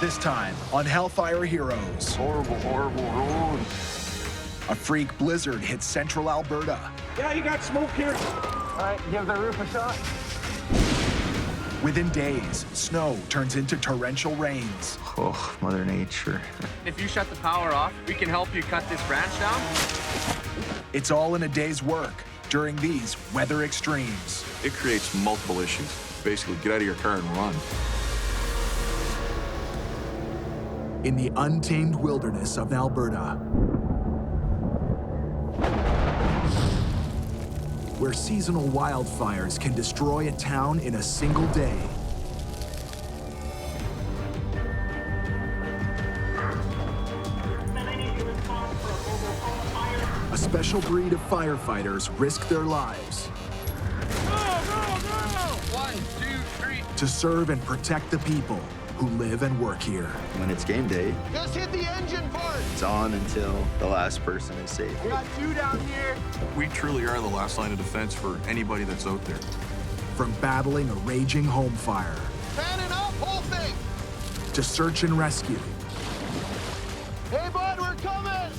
This time on Hellfire Heroes. Horrible, horrible road. A freak blizzard hits central Alberta. Yeah, you got smoke here. All right, give the roof a shot. Within days, snow turns into torrential rains. Oh, Mother Nature. If you shut the power off, we can help you cut this branch down. It's all in a day's work during these weather extremes. It creates multiple issues. Basically, get out of your car and run. In the untamed wilderness of Alberta, where seasonal wildfires can destroy a town in a single day. A special breed of firefighters risk their lives One, two, three. to serve and protect the people who live and work here. When it's game day, Just hit the engine part. it's on until the last person is safe. We got two down here. We truly are the last line of defense for anybody that's out there. From battling a raging home fire Fanning up, whole thing. to search and rescue, Hey, bud, we're coming.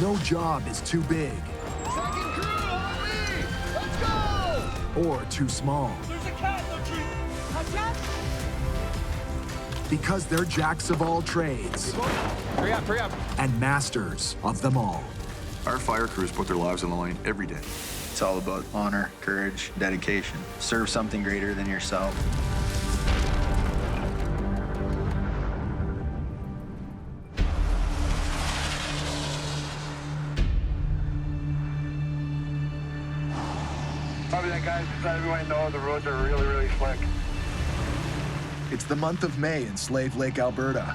no job is too big Second crew, on me. Let's go. or too small. There's a cat, no tree. A cat? Because they're jacks of all trades Hurry up, hurry up. and masters of them all. Our fire crews put their lives on the line every day. It's all about honor, courage, dedication. Serve something greater than yourself. Probably that guy just let everyone know the roads are really, really slick. It's the month of May in Slave Lake, Alberta.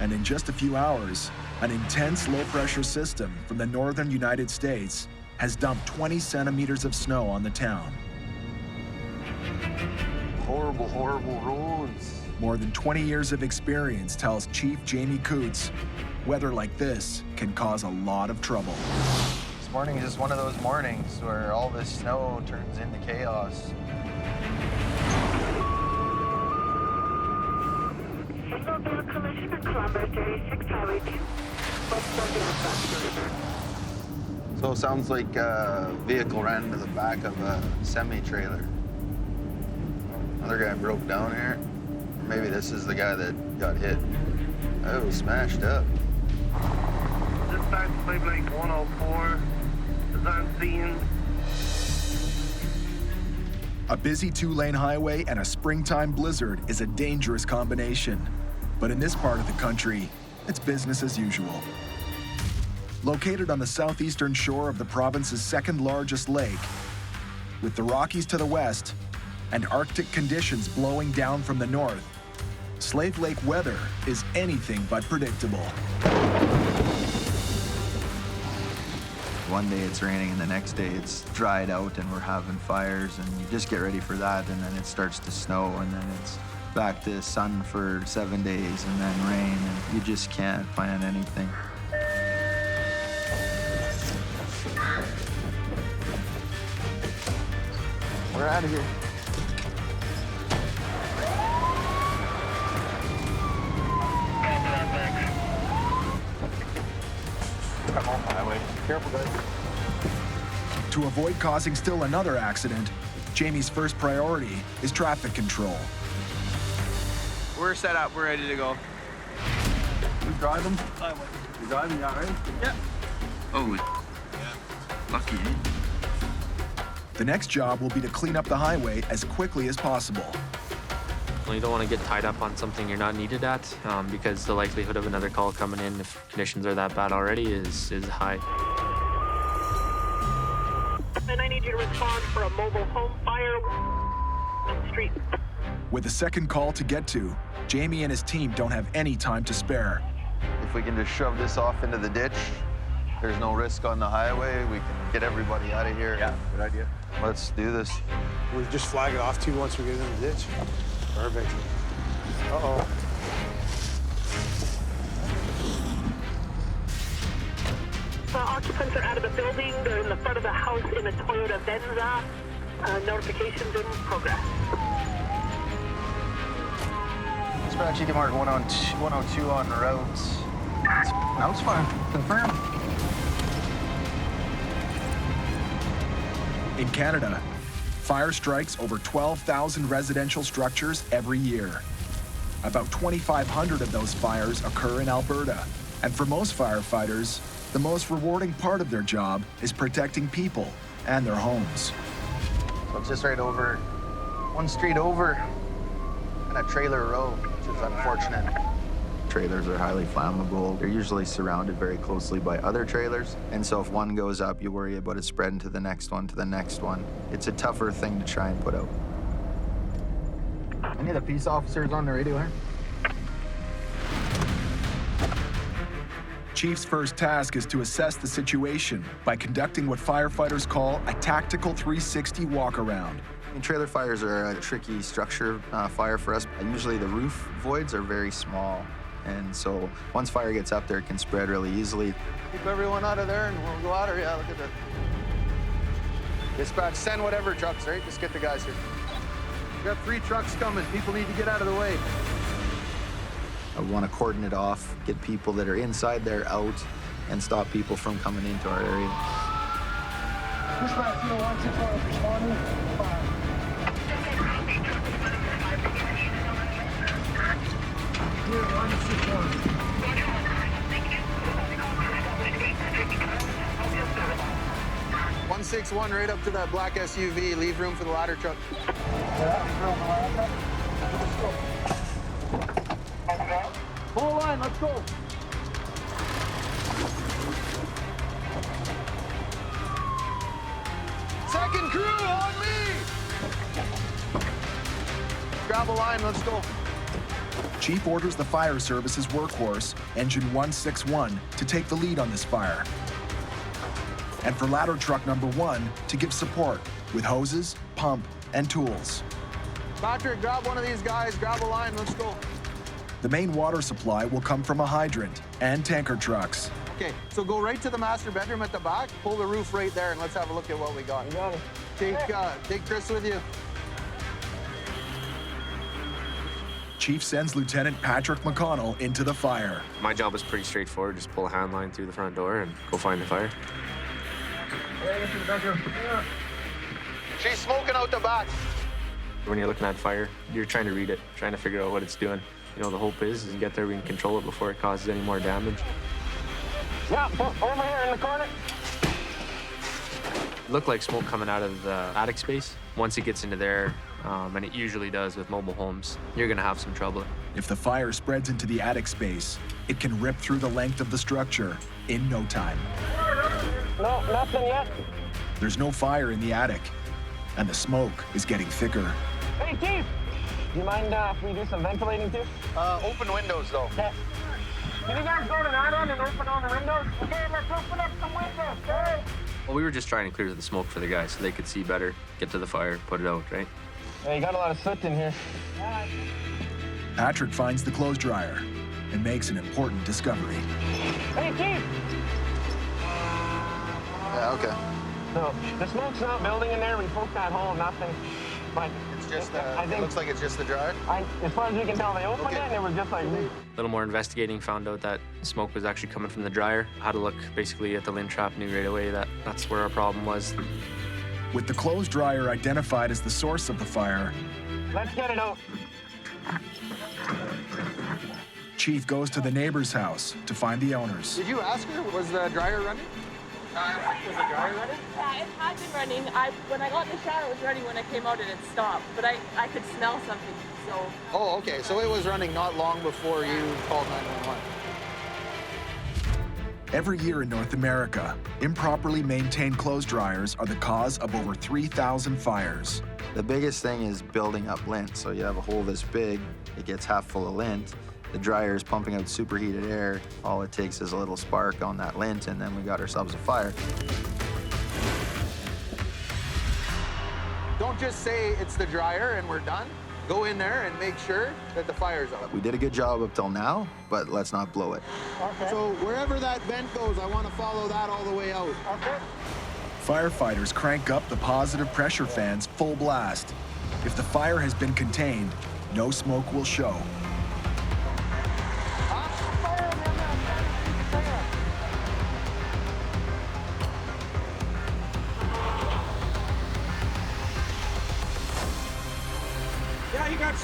And in just a few hours, an intense low-pressure system from the northern United States has dumped 20 centimeters of snow on the town. Horrible, horrible roads. More than 20 years of experience tells Chief Coutts, weather like this can cause a lot of trouble. This morning is just one of those mornings where all this snow turns into chaos. Single vehicle collision at Columbus, 36 Highway 2. So it sounds like a vehicle ran into the back of a semi-trailer. Another guy broke down here. Maybe this is the guy that got hit. Oh, smashed up. Dispatch Slave Lake 104 is on scene. A busy two-lane highway and a springtime blizzard is a dangerous combination. But in this part of the country, it's business as usual. Located on the southeastern shore of the province's second largest lake, with the Rockies to the west and Arctic conditions blowing down from the north, Slave Lake weather is anything but predictable. One day it's raining and the next day it's dried out and we're having fires, and you just get ready for that, and then it starts to snow, and then it's back to sun for 7 days and then rain, and you just can't plan anything. We're out of here. I'm on the highway. Careful, guys. To avoid causing still another accident, Jamie's first priority is traffic control. We're set up, we're ready to go. You driving? You driving, all right? Yeah. Oh, lucky. The next job will be to clean up the highway as quickly as possible. Well, you don't want to get tied up on something you're not needed at, because the likelihood of another call coming in if conditions are that bad already is high. And I need you to respond for a mobile home fire on the street. With a second call to get to, Jamie and his team don't have any time to spare. If we can just shove this off into the ditch, there's no risk on the highway. We can get everybody out of here. Yeah, good idea. Let's do this. We just flag it off too once we get in the ditch. Perfect. Uh-oh. The occupants are out of the building. They're in the front of the house in a Toyota Venza. Notifications in progress. Dispatch, you can mark 102 on the routes. Now it's fine. Confirm. In Canada, fire strikes over 12,000 residential structures every year. About 2,500 of those fires occur in Alberta. And for most firefighters, the most rewarding part of their job is protecting people and their homes. So it's just right over, one street over, in a trailer row, which is unfortunate. Trailers are highly flammable. They're usually surrounded very closely by other trailers. And so if one goes up, you worry about it spreading to the next one, to the next one. It's a tougher thing to try and put out. Any of the peace officers on the radio here? Chief's first task is to assess the situation by conducting what firefighters call a tactical 360 walk-around. Trailer fires are a tricky structure fire for us. Usually the roof voids are very small. And so once fire gets up there, it can spread really easily. Keep everyone out of there and we'll go out. Yeah, look at that. Dispatch, send whatever trucks, right? Just get the guys here. We got 3 trucks coming. People need to get out of the way. I want to cordon it off, get people that are inside there out, and stop people from coming into our area. Dispatch, 161 responding. Here, 161. 161 right up to that black SUV. Leave room for the ladder truck. Full line, let's go. Second crew, on me! Grab a line, let's go. Chief orders the fire service's workhorse, engine 161, to take the lead on this fire. And for ladder truck number 1 to give support with hoses, pump, and tools. Patrick, grab one of these guys, grab a line, let's go. The main water supply will come from a hydrant and tanker trucks. Okay, so go right to the master bedroom at the back, pull the roof right there, and let's have a look at what we got. You got it. Take Chris with you. Chief sends Lieutenant Patrick McConnell into the fire. My job is pretty straightforward. Just pull a hand line through the front door and go find the fire. She's smoking out the back. When you're looking at fire, you're trying to read it, trying to figure out what it's doing. You know, the hope is get there, we can control it before it causes any more damage. Yeah, over here in the corner. It looked like smoke coming out of the attic space. Once it gets into there, and it usually does with mobile homes, you're gonna have some trouble. If the fire spreads into the attic space, it can rip through the length of the structure in no time. No, nothing yet. There's no fire in the attic, and the smoke is getting thicker. Hey, Chief! Do you mind if we do some ventilating too? Open windows, though. Okay. Can you guys go to that end and open all the windows? Okay, let's open up some windows, okay? Well, we were just trying to clear the smoke for the guys so they could see better, get to the fire, put it out, right? Yeah, you got a lot of soot in here. Patrick finds the clothes dryer and makes an important discovery. Hey, Chief! Yeah, okay. So, the smoke's not building in there. We poked that hole, nothing. But It's just, I think, it looks like it's just the dryer. as far as we can tell, they opened it and it was just like... A little more investigating found out that smoke was actually coming from the dryer. Had to look basically at the lint trap, knew right away that that's where our problem was. With the clothes dryer identified as the source of the fire, Let's get it out. Chief goes to the neighbor's house to find the owners. Did you ask her, was the dryer running? Was the dryer ready? Yeah, it had been running. When I got in the shower, it was running. When I came out, it had stopped. But I could smell something, so... Oh, okay. So it was running not long before you called 911. Every year in North America, improperly maintained clothes dryers are the cause of over 3,000 fires. The biggest thing is building up lint. So you have a hole this big, it gets half full of lint. The dryer is pumping out superheated air. All it takes is a little spark on that lint, and then we got ourselves a fire. Don't just say it's the dryer and we're done. Go in there and make sure that the fire's out. We did a good job up till now, but let's not blow it. Okay. So wherever that vent goes, I want to follow that all the way out. Okay. Firefighters crank up the positive pressure fans full blast. If the fire has been contained, no smoke will show.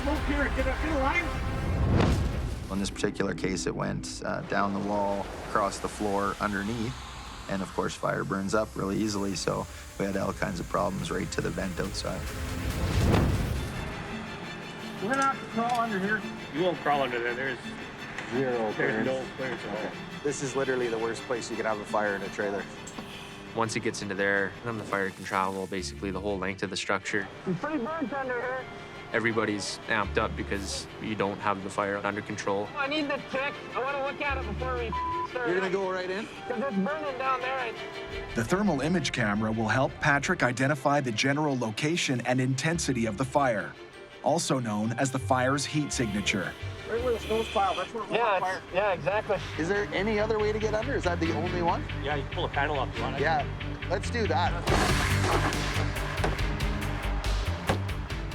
smoke here. Get a line. In this particular case, it went down the wall, across the floor, underneath, and of course fire burns up really easily, so we had all kinds of problems right to the vent outside. We're gonna have to crawl under here. You won't crawl under there. There's Zero clearance. no clearance at all. This is literally the worst place you could have a fire in a trailer. Once it gets into there, then the fire can travel basically the whole length of the structure. It's pretty burnt under here. Everybody's amped up because you don't have the fire under control. I need to check. I want to look at it before we start. You're gonna go right in? Because it's burning down there. The thermal image camera will help Patrick identify the general location and intensity of the fire, also known as the fire's heat signature. Right where the snow's piled. That's where we're fire. Yeah, exactly. Is there any other way to get under? Is that the only one? Yeah, you can pull a panel up if you want. Yeah, let's do that.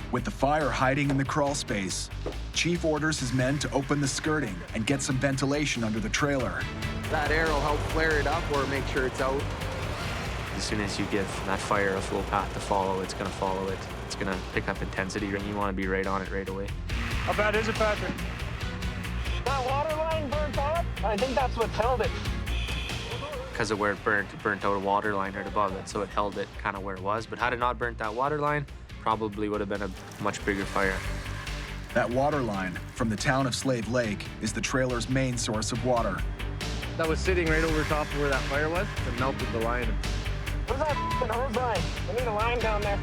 With the fire hiding in the crawl space, Chief orders his men to open the skirting and get some ventilation under the trailer. That air will help flare it up or make sure it's out. As soon as you give that fire a full path to follow, it's gonna follow it. It's gonna pick up intensity, and you wanna be right on it right away. How bad is it, Patrick? That water line burnt out. I think that's what's held it. Because of where it burnt out a water line right above it, so it held it kind of where it was. But had it not burnt that water line, probably would have been a much bigger fire. That water line from the town of Slave Lake is the trailer's main source of water. That was sitting right over top of where that fire was. It melted the line. Where's that f***ing hose line? I need a line down there.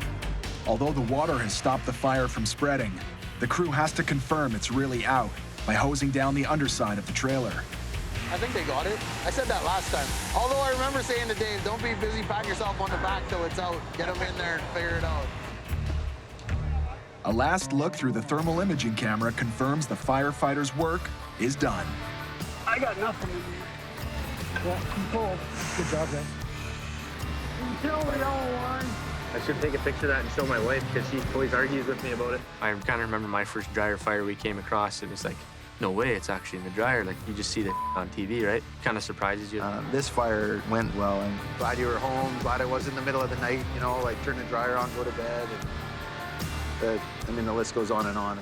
Although the water has stopped the fire from spreading, the crew has to confirm it's really out by hosing down the underside of the trailer. I think they got it. I said that last time. Although I remember saying to Dave, don't be busy patting yourself on the back till it's out. Get them in there and figure it out. A last look through the thermal imaging camera confirms the firefighters' work is done. I got nothing. Yeah, cool. Good job, man. Kill the yellow line. I should take a picture of that and show my wife because she always argues with me about it. I kind of remember my first dryer fire we came across, and it's like, no way, it's actually in the dryer. Like, you just see that on TV, right? Kind of surprises you. This fire went well, and glad you were home, glad it was in the middle of the night, you know, like turn the dryer on, go to bed. I mean, the list goes on and on.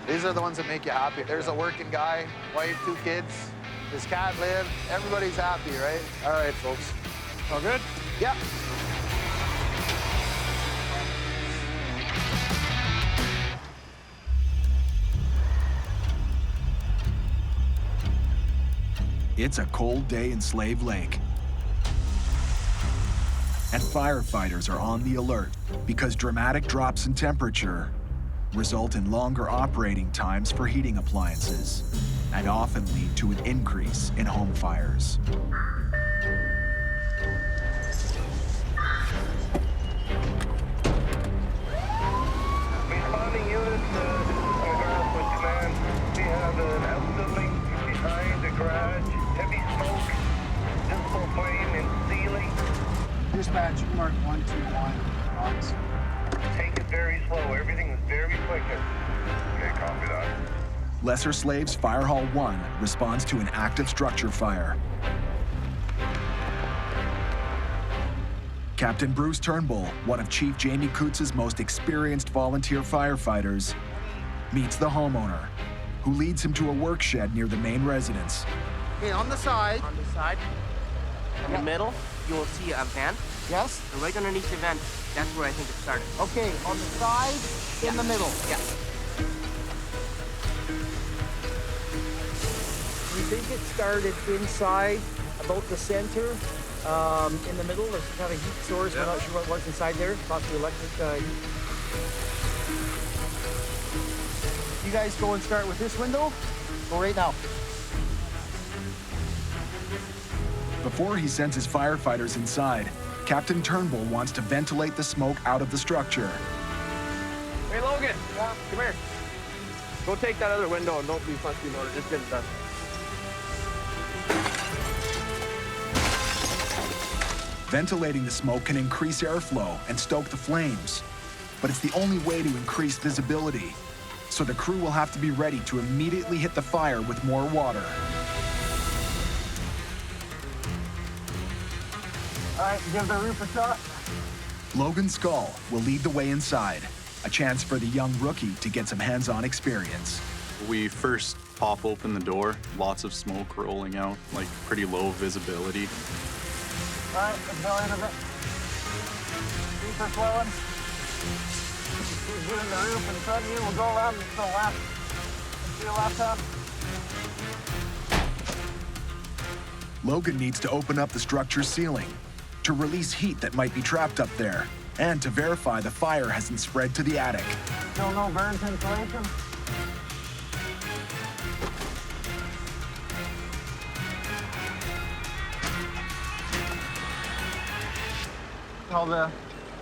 These are the ones that make you happy. There's a working guy, wife, 2 kids, his cat lived. Everybody's happy, right? All right, folks. All good? Yep. It's a cold day in Slave Lake. And firefighters are on the alert because dramatic drops in temperature result in longer operating times for heating appliances and often lead to an increase in home fires. Responding units, Alberta with command. We have an outbuilding behind the garage. Heavy smoke, visible flame in ceiling. Dispatch, mark 121. Knox. Take it very slow. Everything is very quick. Okay, copy that. Lesser Slaves Fire Hall 1 responds to an active structure fire. Captain Bruce Turnbull, one of Chief Jamie Coutts' most experienced volunteer firefighters, meets the homeowner, who leads him to a work shed near the main residence. Okay, on the side. On the side, in the middle, you will see a vent. Yes? And right underneath the vent, that's where I think it started. Okay, on the side, in the middle. Yeah. We think it started inside, about the center, in the middle. There's kind of heat source. We're not sure what was inside there. Possibly electric heat. You guys go and start with this window. Go right now. Before he sends his firefighters inside, Captain Turnbull wants to ventilate the smoke out of the structure. Hey, Logan, come here. Go take that other window and don't be fussy about it. Just get it done. Ventilating the smoke can increase airflow and stoke the flames, but it's the only way to increase visibility, so the crew will have to be ready to immediately hit the fire with more water. All right, give the roof a shot. Logan Skull will lead the way inside, a chance for the young rookie to get some hands-on experience. We first pop open the door, lots of smoke rolling out, like pretty low visibility. All right, let's go in a bit. Deeper flowing. Get in the roof in front of you. We'll go around to the left. To your left hand. Logan needs to open up the structure's ceiling to release heat that might be trapped up there and to verify the fire hasn't spread to the attic. Still no burns insulation. All the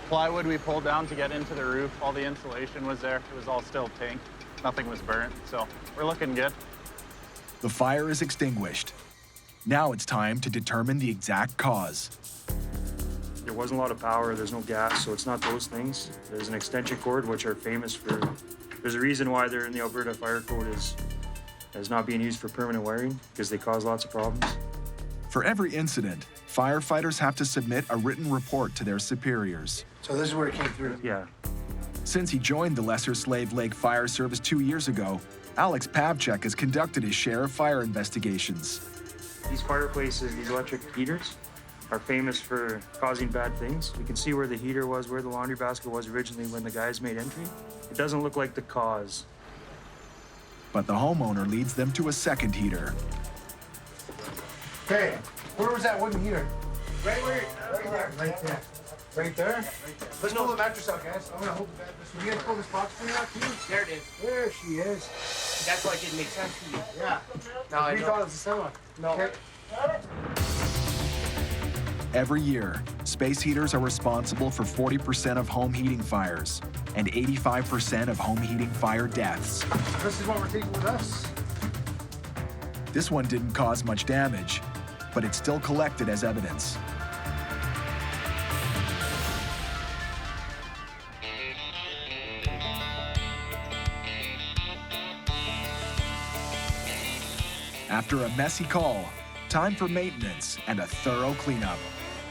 plywood we pulled down to get into the roof, all the insulation was there. It was all still pink. Nothing was burnt, so we're looking good. The fire is extinguished. Now it's time to determine the exact cause. There wasn't a lot of power, there's no gas, so it's not those things. There's an extension cord, which are famous for, there's a reason why they're in the Alberta Fire Code as not being used for permanent wiring, because they cause lots of problems. For every incident, firefighters have to submit a written report to their superiors. So this is where it came through? Yeah. Since he joined the Lesser Slave Lake Fire Service 2 years ago, Alex Pavcek has conducted his share of fire investigations. These fireplaces, these electric heaters, are famous for causing bad things. You can see where the heater was, where the laundry basket was originally when the guys made entry. It doesn't look like the cause. But the homeowner leads them to a second heater. Okay, where was that wooden heater? Right there. Right there? Let's pull the mattress out, guys. I'm gonna hold the mattress. Will you guys pull this box for me out, too? There it is. There she is. That's why it didn't make sense to you. Yeah. Now I We know. thought it was the same one. No. Okay. Every year, space heaters are responsible for 40% of home heating fires and 85% of home heating fire deaths. This is what we're taking with us. This one didn't cause much damage, but it's still collected as evidence. After a messy call, time for maintenance and a thorough cleanup.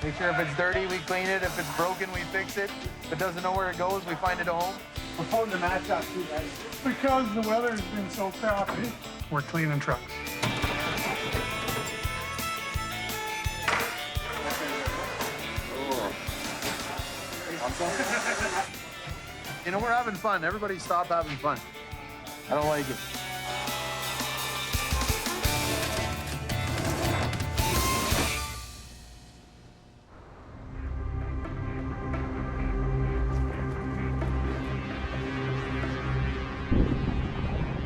Make sure if it's dirty, we clean it. If it's broken, we fix it. If it doesn't know where it goes, we find it at home. We're pulling the mats out, too, guys. Because the weather's been so crappy, we're cleaning trucks. You know, we're having fun. Everybody stop having fun. I don't like it.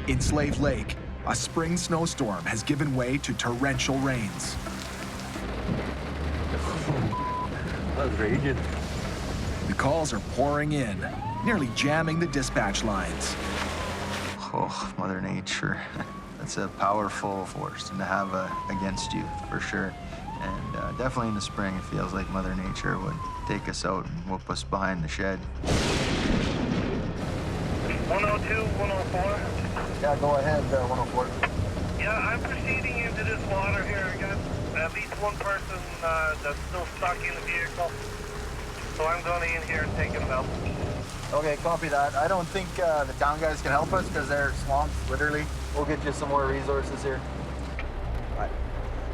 In Slave Lake, a spring snowstorm has given way to torrential rains. That was raging. The calls are pouring in, nearly jamming the dispatch lines. Oh, Mother Nature. That's a powerful force to have against you, for sure. And definitely in the spring, it feels like Mother Nature would take us out and whoop us behind the shed. 102, 104. Yeah, go ahead, 104. Yeah, I'm proceeding into this water here. I got at least one person that's still stuck in the vehicle. So I'm going in here and taking them out. Okay, copy that. I don't think the town guys can help us because they're swamped, literally. We'll get you some more resources here. Right.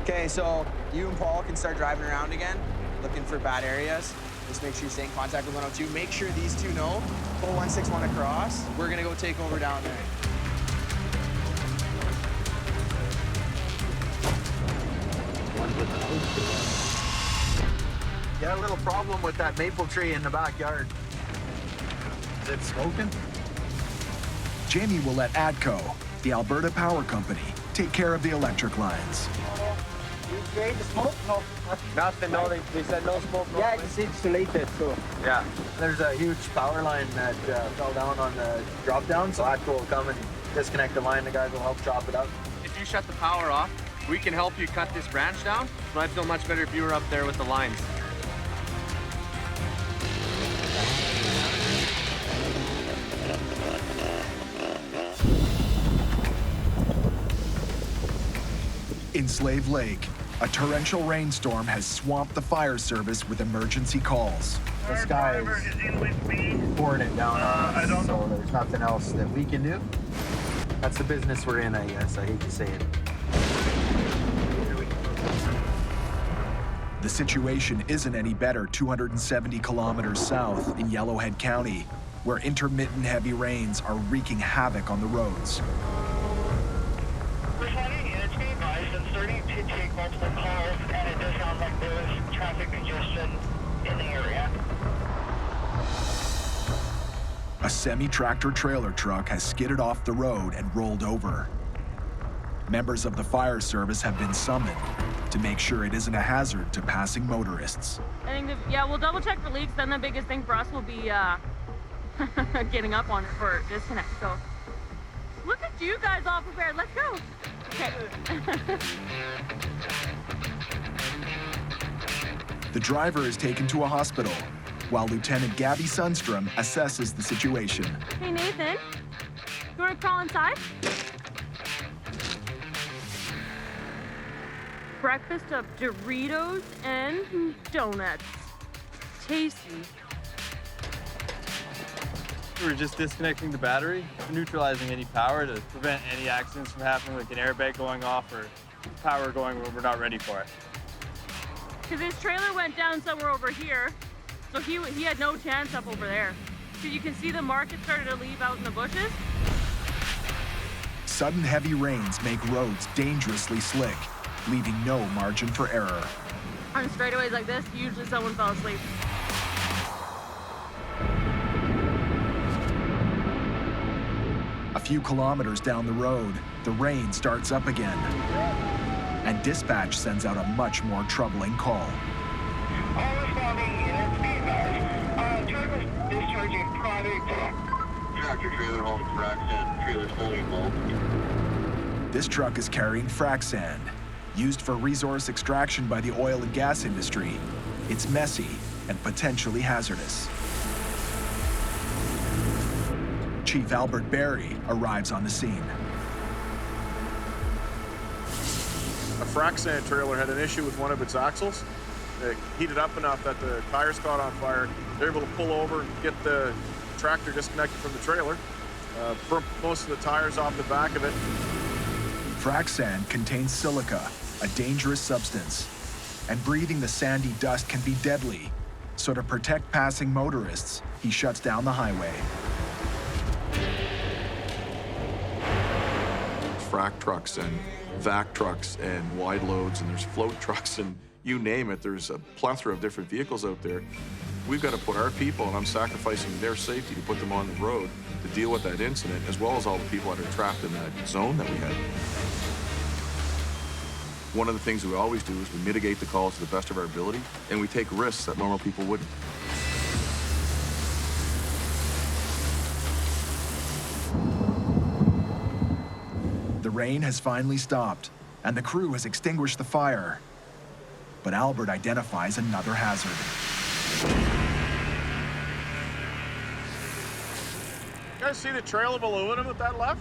Okay, so you and Paul can start driving around again, looking for bad areas. Just make sure you stay in contact with 102. Make sure these two know. Pull 161 across. We're gonna go take over down there. Got a little problem with that maple tree in the backyard. Is it smoking? Jamie will let ADCO, the Alberta Power Company, take care of the electric lines. You create the smoke? No. Nothing, no, they said no smoke. No Yeah, it's insulated, so. Yeah. There's a huge power line that fell down on the drop down, so ADCO will come and disconnect the line. The guys will help chop it up. If you shut the power off, we can help you cut this branch down. But I'd feel much better if you were up there with the lines. In Slave Lake, a torrential rainstorm has swamped the fire service with emergency calls. this guy is pouring it down on us, so there's nothing else that we can do. That's the business we're in, I guess. I hate to say it. The situation isn't any better 270 kilometers south in Yellowhead County, where intermittent heavy rains are wreaking havoc on the roads. Responding units being advised and starting to take multiple calls, and it does sound like there is traffic congestion in the area. A semi-tractor trailer truck has skidded off the road and rolled over. Members of the fire service have been summoned to make sure it isn't a hazard to passing motorists. I think, yeah, we'll double check for leaks. Then the biggest thing for us will be getting up on it for disconnect. So look at you guys all prepared. Let's go. Okay. The driver is taken to a hospital, while Lieutenant Gabby Sundstrom assesses the situation. Hey, Nathan, you want to crawl inside? Breakfast of Doritos and donuts. Tasty. We're just disconnecting the battery, neutralizing any power to prevent any accidents from happening, like an airbag going off or power going where we're not ready for it. Because his trailer went down somewhere over here, so he had no chance up over there. So you can see the mark it started to leave out in the bushes. Sudden heavy rains make roads dangerously slick, leaving no margin for error. On straightaways like this, usually someone fell asleep. A few kilometers down the road, the rain starts up again, and dispatch sends out a much more troubling call. All responding units be advised. Truck was discharging product. Tractor trailer hauling frac-sand, trailer's holding low. This truck is carrying frac-sand, used for resource extraction by the oil and gas industry. It's messy and potentially hazardous. Chief Albert Barry arrives on the scene. A frac-sand trailer had an issue with one of its axles. It heated up enough that the tires caught on fire. They're able to pull over, get the tractor disconnected from the trailer, burn most of the tires off the back of it. Frac-sand contains silica, a dangerous substance, and breathing the sandy dust can be deadly. So to protect passing motorists, he shuts down the highway. Frac trucks and vac trucks and wide loads, and there's float trucks, and you name it. There's a plethora of different vehicles out there. We've got to put our people, and I'm sacrificing their safety to put them on the road to deal with that incident, as well as all the people that are trapped in that zone that we had. One of the things we always do is we mitigate the calls to the best of our ability, and we take risks that normal people wouldn't. The rain has finally stopped, and the crew has extinguished the fire. But Albert identifies another hazard. You guys see the trail of aluminum that left?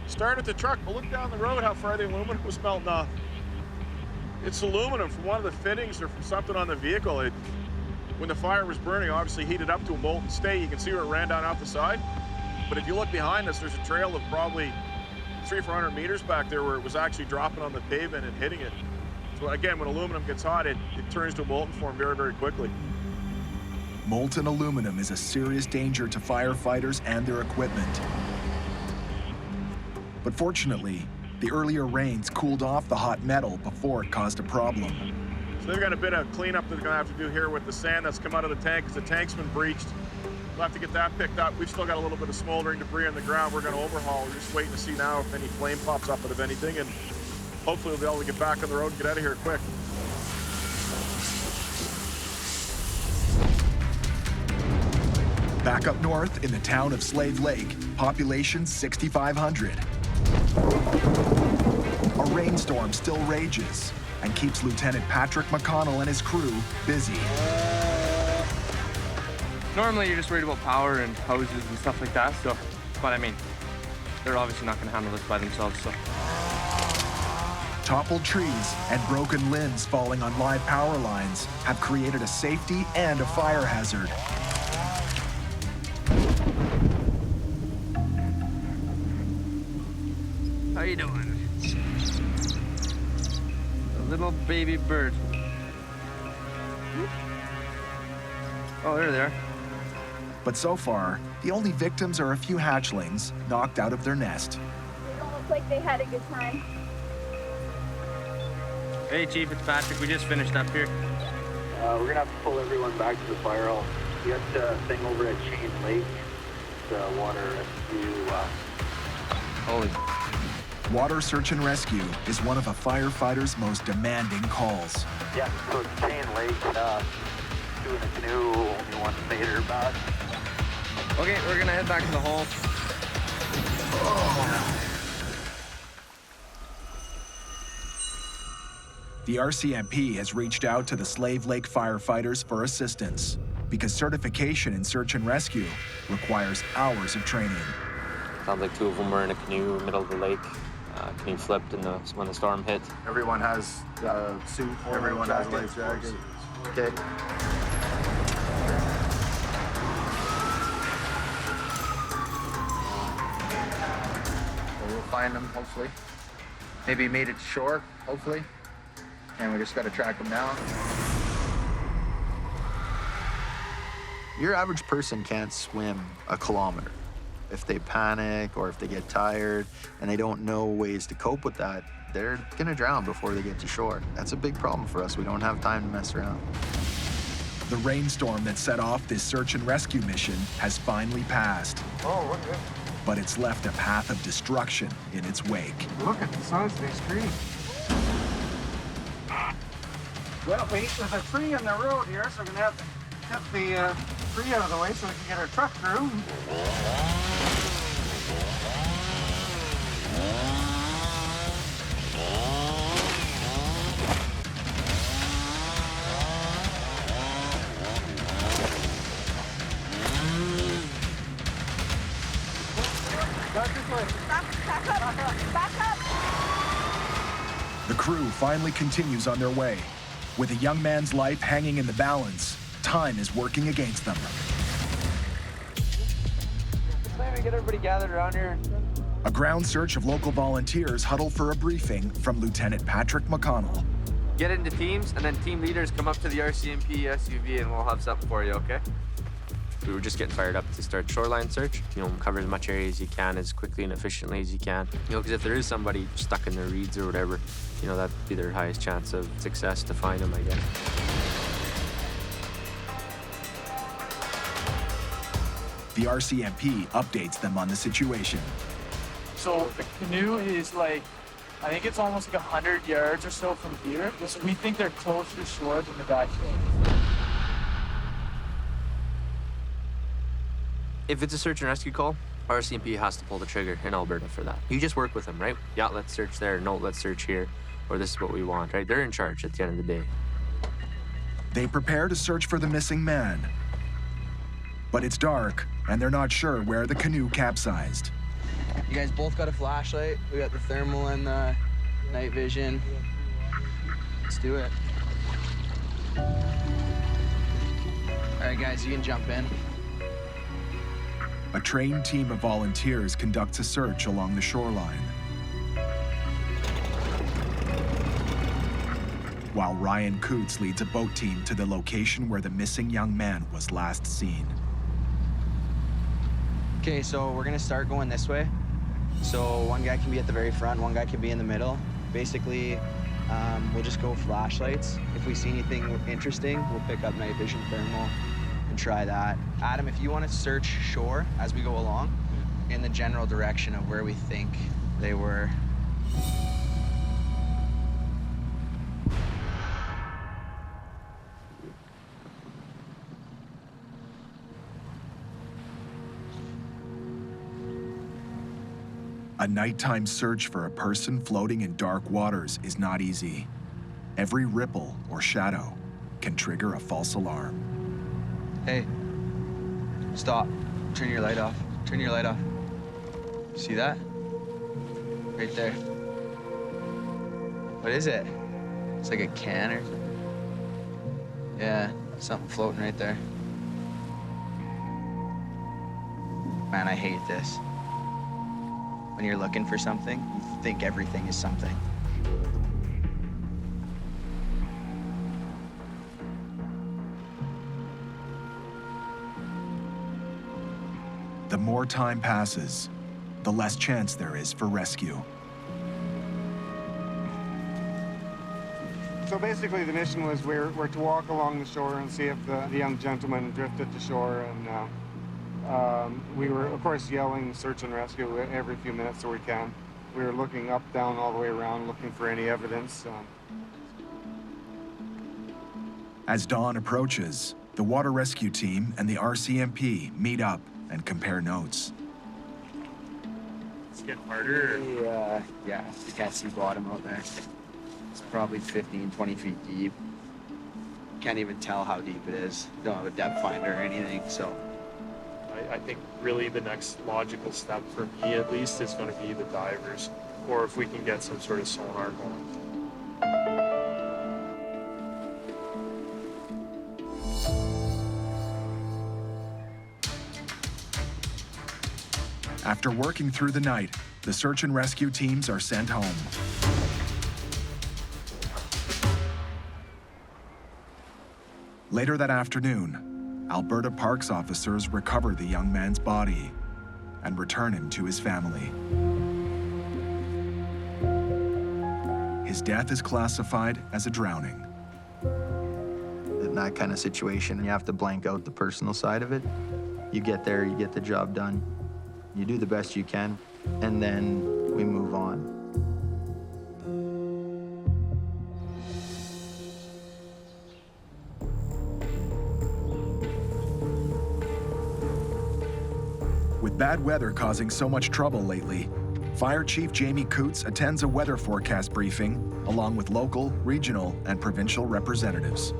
Start at the truck, but look down the road how far the aluminum was melting off. It's aluminum from one of the fittings or from something on the vehicle. When the fire was burning, obviously heated up to a molten state. You can see where it ran down out the side. But if you look behind us, there's a trail of probably 300-400 meters back there where it was actually dropping on the pavement and hitting it. So again, when aluminum gets hot, it turns to a molten form very, very quickly. Molten aluminum is a serious danger to firefighters and their equipment. But fortunately, the earlier rains cooled off the hot metal before it caused a problem. So they've got a bit of cleanup they're gonna have to do here with the sand that's come out of the tank, because the tank's been breached. We'll have to get that picked up. We've still got a little bit of smoldering debris on the ground we're gonna overhaul. We're just waiting to see now if any flame pops up out of anything, and hopefully we'll be able to get back on the road and get out of here quick. Back up north in the town of Slave Lake, population 6,500. A rainstorm still rages and keeps Lieutenant Patrick McConnell and his crew busy. Normally you're just worried about power and hoses and stuff like that, so, but I mean, they're obviously not gonna handle this by themselves, so. Toppled trees and broken limbs falling on live power lines have created a safety and a fire hazard. How you doing? A little baby bird. Oh, there they are. But so far, the only victims are a few hatchlings knocked out of their nest. They don't look like they had a good time. Hey, Chief, it's Patrick. We just finished up here. We're gonna have to pull everyone back to the fire hall. We got the thing over at Chain Lake, the water rescue. Holy. Water search and rescue is one of a firefighter's most demanding calls. Yeah, so it's Chain Lake, doing a canoe, only 1 meter about. Okay, we're gonna head back to the hall. The RCMP has reached out to the Slave Lake firefighters for assistance because certification in search and rescue requires hours of training. Sounds like 2 of them were in a canoe in the middle of the lake. Canoe flipped when the storm hit. Everyone has a suit. Everyone has a life jacket. Okay. We'll find them, hopefully. Maybe he made it to shore, hopefully. And we just got to track them down. Your average person can't swim a kilometer. If they panic or if they get tired and they don't know ways to cope with that, they're gonna drown before they get to shore. That's a big problem for us. We don't have time to mess around. The rainstorm that set off this search and rescue mission has finally passed. Oh, look at it. But it's left a path of destruction in its wake. Look at the size of these trees. Well, Pete, there's a tree in the road here, so we're gonna have to get the tree out of the way so we can get our truck through. The crew finally continues on their way. With a young man's life hanging in the balance, time is working against them. Maybe get everybody gathered around here. A ground search of local volunteers huddle for a briefing from Lieutenant Patrick McConnell. Get into teams, and then team leaders come up to the RCMP SUV, and we'll have something for you, okay? We were just getting fired up to start shoreline search. Cover as much area as you can, as quickly and efficiently as you can. Because if there is somebody stuck in the reeds or whatever, that'd be their highest chance of success to find them, I guess. The RCMP updates them on the situation. So the canoe is I think it's almost 100 yards or so from here. So we think they're closer to shore than the guy. If it's a search and rescue call, RCMP has to pull the trigger in Alberta for that. You just work with them, right? Yeah, let's search there. No, let's search here. Or this is what we want, right? They're in charge at the end of the day. They prepare to search for the missing man. But it's dark, and they're not sure where the canoe capsized. You guys both got a flashlight. We got the thermal and the night vision. Let's do it. All right, guys, you can jump in. A trained team of volunteers conducts a search along the shoreline. While Ryan Coutts leads a boat team to the location where the missing young man was last seen. Okay, so we're gonna start going this way. So one guy can be at the very front, one guy can be in the middle. Basically, we'll just go flashlights. If we see anything interesting, we'll pick up night vision thermal and try that. Adam, if you want to search shore as we go along in the general direction of where we think they were. A nighttime search for a person floating in dark waters is not easy. Every ripple or shadow can trigger a false alarm. Hey, stop. Turn your light off. Turn your light off. See that? Right there. What is it? It's like a can or something. Yeah, something floating right there. Man, I hate this. When you're looking for something, you think everything is something. The more time passes, the less chance there is for rescue. So basically the mission was we're to walk along the shore and see if the young gentleman drifted to shore, and we were of course yelling search and rescue every few minutes so we can. We were looking up, down, all the way around looking for any evidence. As dawn approaches, the water rescue team and the RCMP meet up and compare notes. It's getting harder. Yeah, you can't see bottom out there. It's probably 15, 20 feet deep. Can't even tell how deep it is. Don't have a depth finder or anything, so. I think really the next logical step for me at least is going to be the divers, or if we can get some sort of sonar going. After working through the night, the search and rescue teams are sent home. Later that afternoon, Alberta Parks officers recover the young man's body and return him to his family. His death is classified as a drowning. In that kind of situation, you have to blank out the personal side of it. You get there, you get the job done, you do the best you can, and then we move on. With bad weather causing so much trouble lately, Fire Chief Chief Coutts attends a weather forecast briefing along with local, regional, and provincial representatives.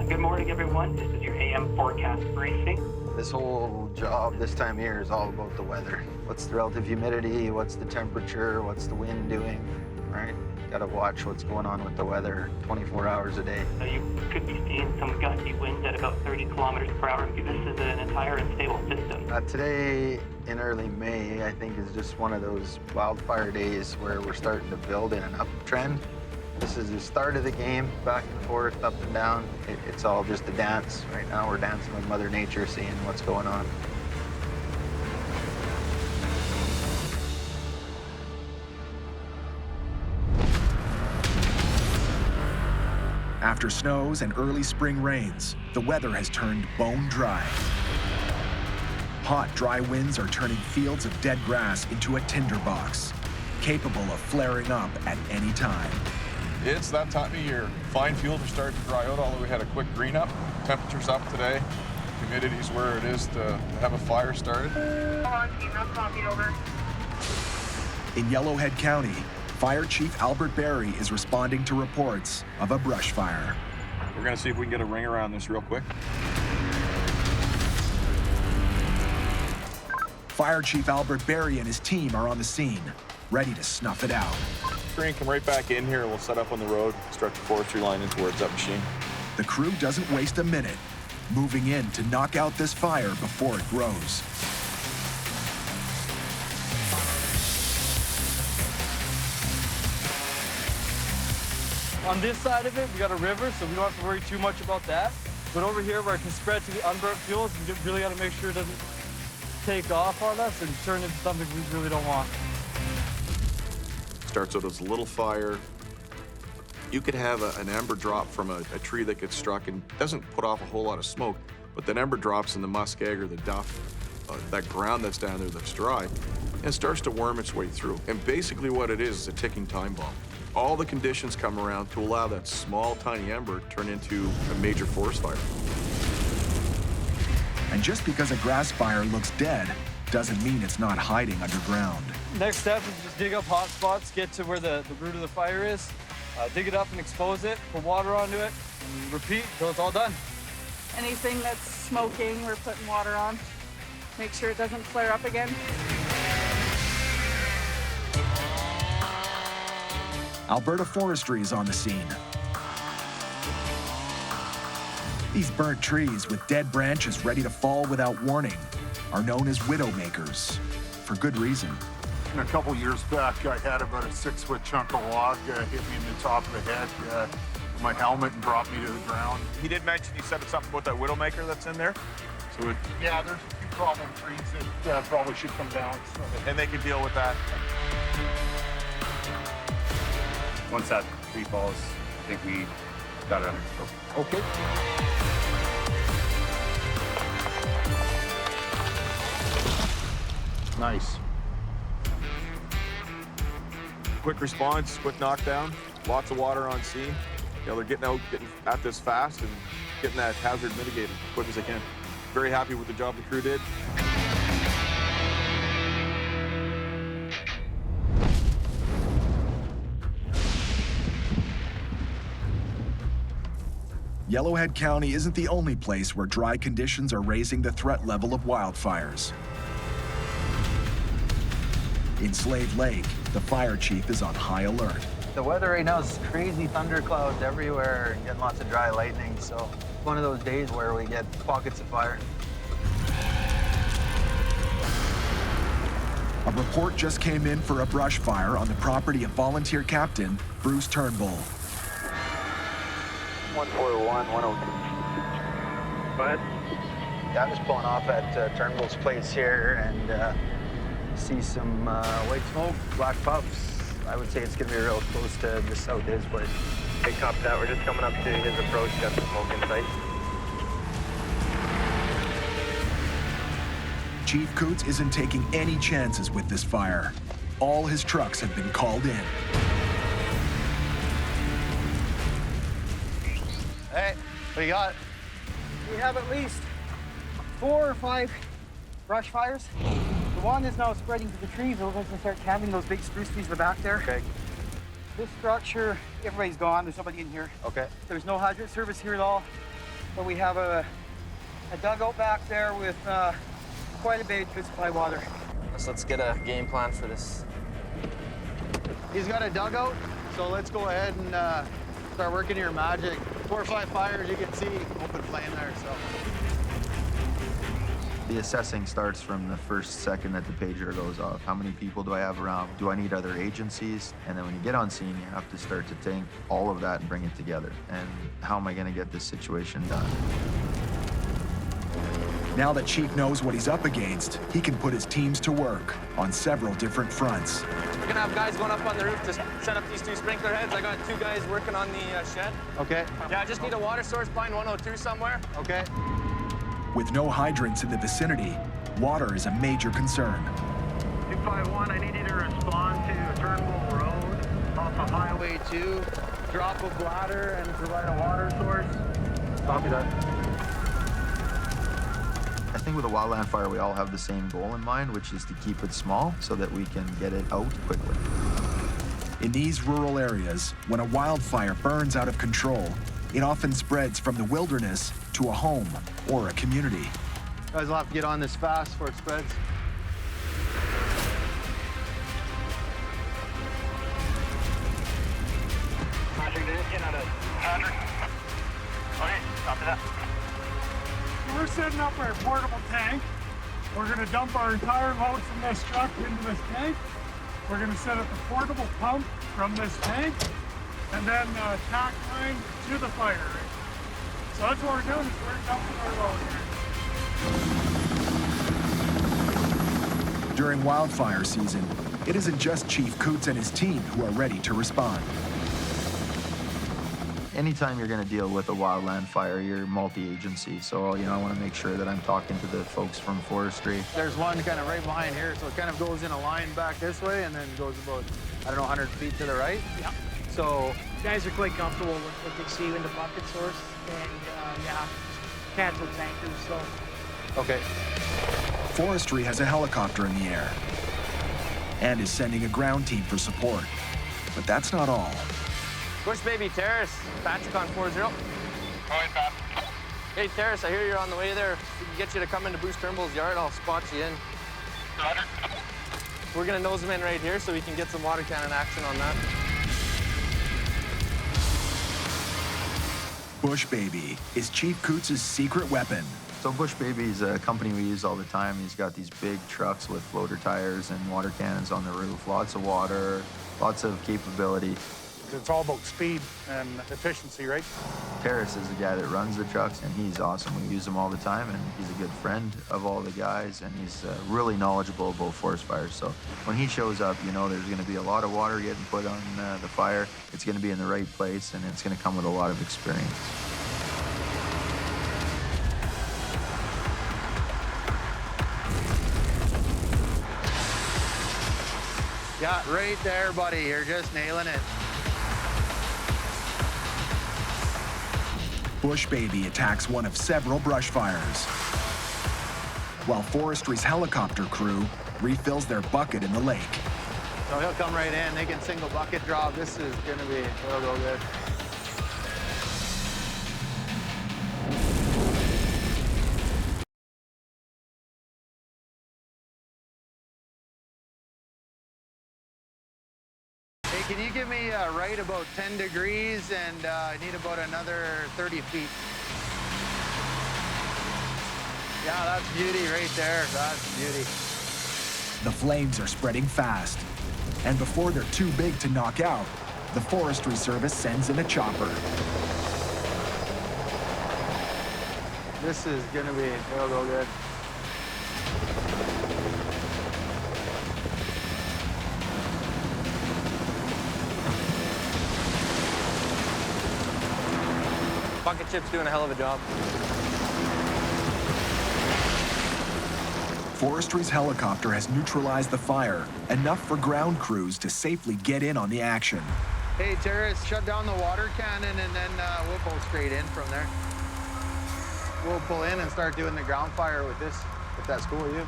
Good morning, everyone. This is your AM forecast briefing. This whole job this time of year is all about the weather. What's the relative humidity? What's the temperature? What's the wind doing? Right? Gotta watch what's going on with the weather 24 hours a day. You could be seeing some gusty winds at about 30 kilometers per hour. This is an entire unstable system. Today in early May, I think, is just one of those wildfire days where we're starting to build in an uptrend. This is the start of the game, back and forth, up and down. It's all just a dance. Right now we're dancing with Mother Nature, seeing what's going on. After snows and early spring rains, the weather has turned bone dry. Hot, dry winds are turning fields of dead grass into a tinderbox, capable of flaring up at any time. It's that time of year. Fine fields are starting to dry out, although we had a quick green up. Temperature's up today. Humidity's where it is to have a fire started. Hold on, team, that's copy, over. In Yellowhead County, Fire Chief Albert Berry is responding to reports of a brush fire. We're gonna see if we can get a ring around this real quick. Fire Chief Albert Berry and his team are on the scene, ready to snuff it out. We're gonna come right back in here. We'll set up on the road, stretch the forestry line in towards that machine. The crew doesn't waste a minute, moving in to knock out this fire before it grows. On this side of it, we got a river, so we don't have to worry too much about that. But over here, where it can spread to the unburnt fuels, we really got to make sure it doesn't take off on us and turn into something we really don't want. Starts out as a little fire. You could have an ember drop from a tree that gets struck and doesn't put off a whole lot of smoke, but that ember drops in the muskeg or the duff, that ground that's down there that's dry, and it starts to worm its way through. And basically what it is a ticking time bomb. All the conditions come around to allow that small, tiny ember to turn into a major forest fire. And just because a grass fire looks dead doesn't mean it's not hiding underground. Next step is just dig up hot spots, get to where the root of the fire is, dig it up and expose it, put water onto it, and repeat until it's all done. Anything that's smoking, we're putting water on. Make sure it doesn't flare up again. Alberta Forestry is on the scene. These burnt trees with dead branches ready to fall without warning are known as widowmakers, for good reason. A couple years back, I had about a 6-foot chunk of log hit me in the top of the head, my helmet, and brought me to the ground. He did mention, he said something about that widowmaker that's in there. So yeah, there's a few problem trees that probably should come down. So. And they can deal with that. Once that tree falls, I think we got it under control. Okay. Nice. Quick response, quick knockdown, lots of water on scene. You know, they're getting at this fast and getting that hazard mitigated as quick as they can. Very happy with the job the crew did. Yellowhead County isn't the only place where dry conditions are raising the threat level of wildfires. In Slave Lake, the fire chief is on high alert. The weather right now is crazy thunderclouds everywhere and getting lots of dry lightning, so one of those days where we get pockets of fire. A report just came in for a brush fire on the property of volunteer captain Bruce Turnbull. 141, 102. Go ahead. Yeah, I'm just pulling off at Turnbull's place here and see some white smoke, black puffs. I would say it's gonna be real close to just south of his place. Okay, copy that. We're just coming up to his approach. Got some smoke in sight. Chief Coutts isn't taking any chances with this fire. All his trucks have been called in. Hey, what do you got? We have at least 4 or 5 brush fires. The one is now spreading to the trees. We're going to start camping those big spruce trees in the back there. Okay. This structure, everybody's gone. There's nobody in here. Okay. There's no hazardous service here at all. But we have a dugout back there with quite a big good supply of water. So let's get a game plan for this. He's got a dugout, so let's go ahead and start working your magic. 4 or 5 fires, you can see open flame there, so. The assessing starts from the first second that the pager goes off. How many people do I have around? Do I need other agencies? And then when you get on scene, you have to start to think all of that and bring it together. And how am I gonna get this situation done? Now that Chief knows what he's up against, he can put his teams to work on several different fronts. We're gonna have guys going up on the roof to set up these 2 sprinkler heads. I got 2 guys working on the shed. Okay. Yeah, I just need a water source behind 102 somewhere. Okay. With no hydrants in the vicinity, water is a major concern. 251, I need you to respond to Turnbull Road off of Highway 2. Drop a bladder and provide a water source. Copy that. I think with a wildland fire, we all have the same goal in mind, which is to keep it small so that we can get it out quickly. In these rural areas, when a wildfire burns out of control, it often spreads from the wilderness to a home or a community. You guys will have to get on this fast before it spreads. Roger, get out of 100. Okay, copy that. We're setting up our portable tank. We're gonna dump our entire load from this truck into this tank. We're gonna set up a portable pump from this tank and then tack line to the fire. So that's what we're doing, is we're dumping our load here. During wildfire season, it isn't just Chief Coutts and his team who are ready to respond. Anytime you're going to deal with a wildland fire, you're multi-agency. So, I want to make sure that I'm talking to the folks from forestry. There's one kind of right behind here, so it kind of goes in a line back this way and then goes about, 100 feet to the right. Yeah. So, Guys are quite comfortable with what they see in the bucket source and, cancel tankers, so. Okay. Forestry has a helicopter in the air and is sending a ground team for support. But that's not all. Bush Baby Terrace, Pavcek on 40. Go ahead, Pat. Hey, Terrace, I hear you're on the way there. If we can get you to come into Bruce Turnbull's yard, I'll spot you in. Roger. We're gonna nose him in right here so we can get some water cannon action on that. Bush Baby is Chief Coutts' secret weapon. So Bush Baby is a company we use all the time. He's got these big trucks with floater tires and water cannons on the roof. Lots of water, lots of capability. It's all about speed and efficiency, right? Terrace is the guy that runs the trucks, and he's awesome. We use him all the time, and he's a good friend of all the guys, and he's really knowledgeable about forest fires. So when he shows up, you know there's going to be a lot of water getting put on the fire. It's going to be in the right place, and it's going to come with a lot of experience. Yeah, right there, buddy. You're just nailing it. Bush Baby attacks one of several brush fires, while Forestry's helicopter crew refills their bucket in the lake. So he'll come right in. They can single bucket drop. This is going to be real good. Hey, can you give me right about 10 degrees and I need about another 30 feet? Yeah, that's beauty right there. That's beauty. The flames are spreading fast, and before they're too big to knock out, the Forestry Service sends in a chopper. This is gonna be real good. Bucket chip's doing a hell of a job. Forestry's helicopter has neutralized the fire, enough for ground crews to safely get in on the action. Hey, Terrace, shut down the water cannon and then we'll pull straight in from there. We'll pull in and start doing the ground fire with this, if that's cool with you.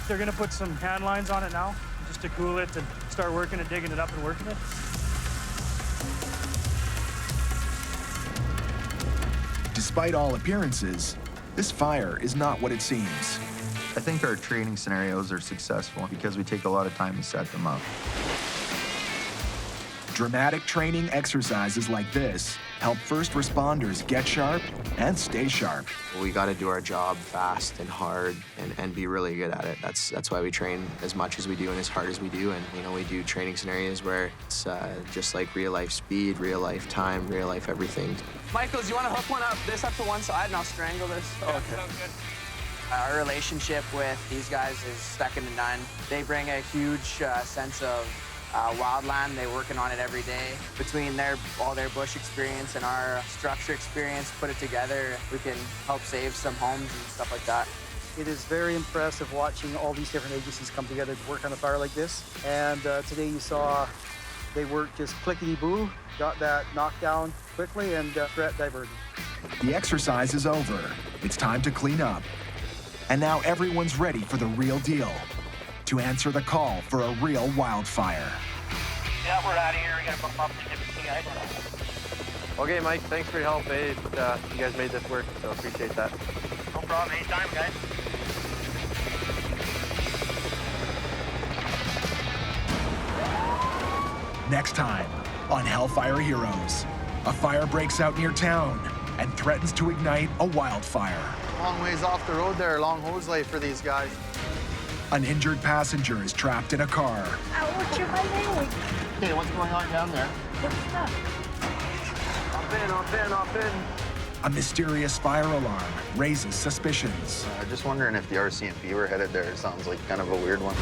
They're gonna put some hand lines on it now, just to cool it and start working it, digging it up and working it. Despite all appearances, this fire is not what it seems. I think our training scenarios are successful because we take a lot of time to set them up. Dramatic training exercises like this help first responders get sharp and stay sharp. We got to do our job fast and hard and be really good at it. That's why we train as much as we do and as hard as we do. And, you know, we do training scenarios where it's just like real life speed, real life time, real life everything. Michaels, you want to hook one up, this up to one side and I'll strangle this? Yeah, okay. Sounds good. Our relationship with these guys is second to none. They bring a huge sense of wildland. They're working on it every day. Between all their bush experience and our structure experience, put it together, we can help save some homes and stuff like that. It is very impressive watching all these different agencies come together to work on a fire like this. And today you saw they worked just clickety-boo, got that knocked down quickly and threat diverted. The exercise is over. It's time to clean up. And now everyone's ready for the real deal, to answer the call for a real wildfire. Yeah, we're out of here. We gotta book up to Deputy Chief. Okay, Mike, thanks for your help. You guys made this work, so appreciate that. No problem. Anytime, guys. Next time on Hellfire Heroes, a fire breaks out near town and threatens to ignite a wildfire. Long ways off the road there, long hose life for these guys. An injured passenger is trapped in a car. Ouch, am I nailing? Hey, what's going on down there? What's that? Hop in. A mysterious fire alarm raises suspicions. Just wondering if the RCMP were headed there. It sounds like kind of a weird one.